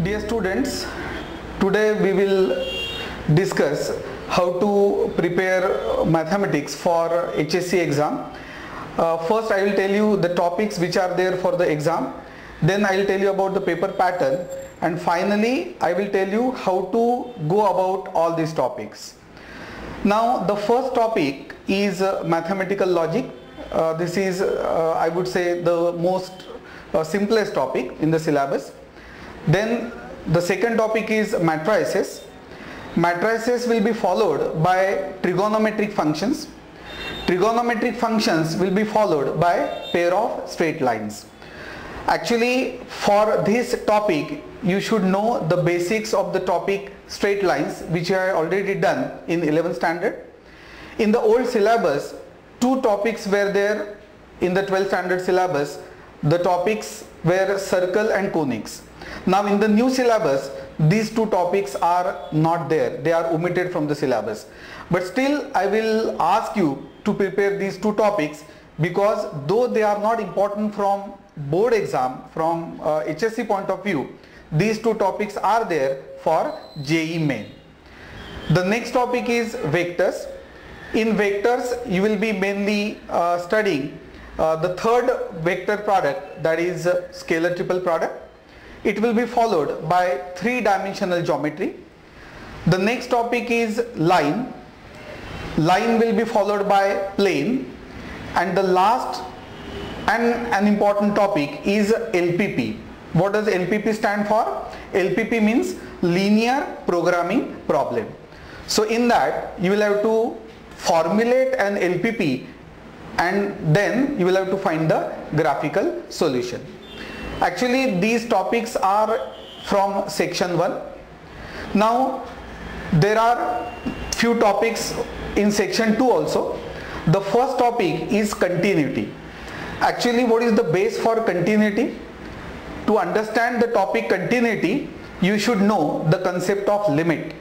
Dear students, today we will discuss how to prepare mathematics for HSC exam. First I will tell you the topics which are there for the exam, then I will tell you about the paper pattern, and finally I will tell you how to go about all these topics. Now the first topic is mathematical logic. This is I would say the most simplest topic in the syllabus. Then the second topic is matrices. Matrices will be followed by trigonometric functions. Trigonometric functions will be followed by pair of straight lines. Actually, for this topic you should know the basics of the topic straight lines, which I already done in 11th standard. In the old syllabus, two topics were there in the 12th standard syllabus. The topics were circle and conics. Now in the new syllabus, these two topics are not there. They are omitted from the syllabus. But still I will ask you to prepare these two topics, because though they are not important from board exam, from HSC point of view, these two topics are there for JEE Main. The next topic is vectors. In vectors you will be mainly studying the third vector product, that is scalar triple product. It will be followed by three-dimensional geometry. The next topic is line. Line will be followed by plane, and the last and an important topic is LPP. What does LPP stand for? LPP means linear programming problem. So in that you will have to formulate an LPP, and then you will have to find the graphical solution. Actually these topics are from section 1. Now there are few topics in section 2 also. The first topic is continuity. Actually, what is the base for continuity? To understand the topic continuity, you should know the concept of limit.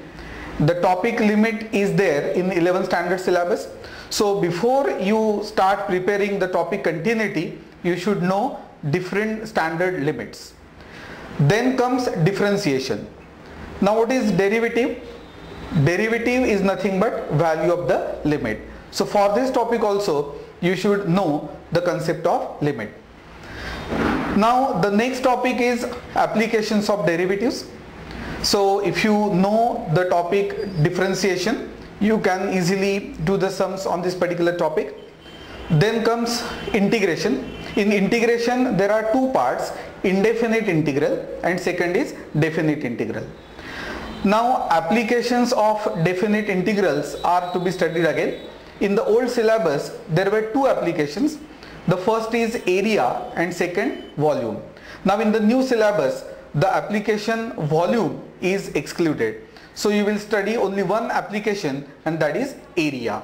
The topic limit is there in 11th standard syllabus. So before you start preparing the topic continuity, you should know different standard limits. Then comes differentiation. Now what is derivative? Derivative is nothing but value of the limit. So for this topic also you should know the concept of limit. Now the next topic is applications of derivatives. So if you know the topic differentiation, you can easily do the sums on this particular topic. Then comes integration. In integration there are two parts, indefinite integral and second is definite integral. Now applications of definite integrals are to be studied again. In the old syllabus there were two applications. The first is area and second volume. Now in the new syllabus the application volume is excluded. So you will study only one application, and that is area.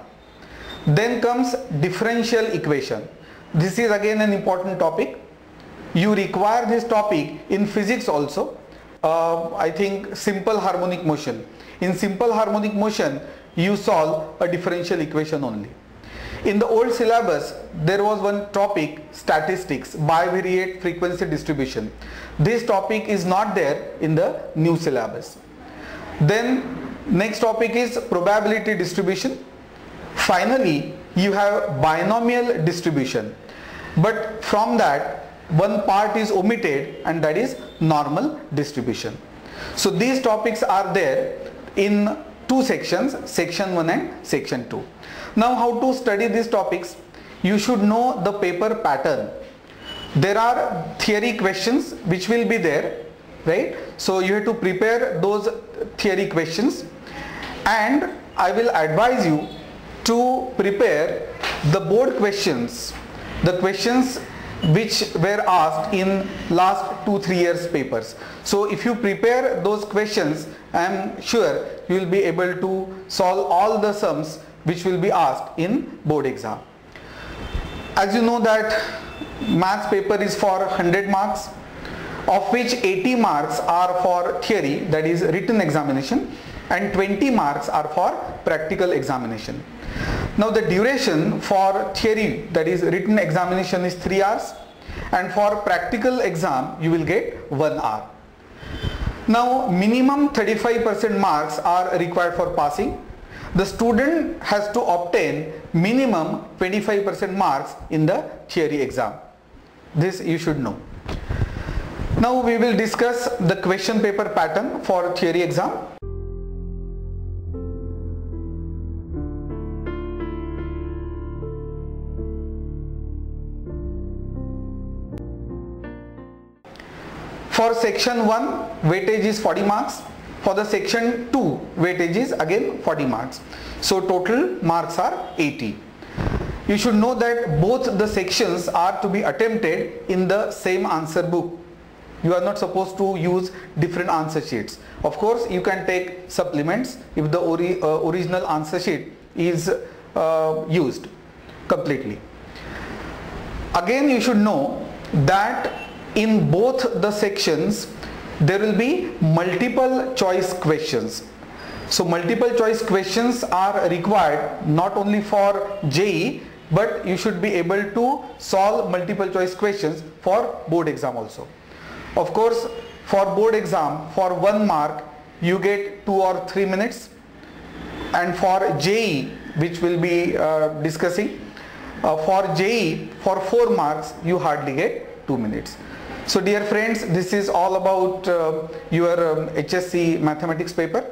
Then comes differential equation. This is again an important topic. You require this topic in physics also. I think simple harmonic motion. In simple harmonic motion you solve a differential equation only. In the old syllabus there was one topic, statistics, bivariate frequency distribution. This topic is not there in the new syllabus. Then next topic is probability distribution. Finally you have binomial distribution, but from that one part is omitted, and that is normal distribution. So these topics are there in two sections, section 1 and section 2. Now how to study these topics? You should know the paper pattern. There are theory questions which will be there, right? So you have to prepare those theory questions, and I will advise you to prepare the board questions, the questions which were asked in last 2-3 years papers. So if you prepare those questions, I am sure you will be able to solve all the sums which will be asked in board exam. As you know that maths paper is for 100 marks, of which 80 marks are for theory, that is written examination, and 20 marks are for practical examination. Now the duration for theory, that is written examination, is 3 hours, and for practical exam you will get 1 hour. Now minimum 35% marks are required for passing. The student has to obtain minimum 25% marks in the theory exam. This you should know. Now we will discuss the question paper pattern for theory exam. For section 1, weightage is 40 marks. For the section 2, weightage is again 40 marks. So total marks are 80. You should know that both the sections are to be attempted in the same answer book. You are not supposed to use different answer sheets. Of course, you can take supplements if the original answer sheet is used completely. Again, you should know that in both the sections there will be multiple choice questions. So multiple choice questions are required not only for JEE, but you should be able to solve multiple choice questions for board exam also. Of course, for board exam, for 1 mark you get 2 or 3 minutes, and for JEE, which we'll be discussing, for JEE for 4 marks you hardly get 2 minutes. So dear friends, this is all about your HSC mathematics paper.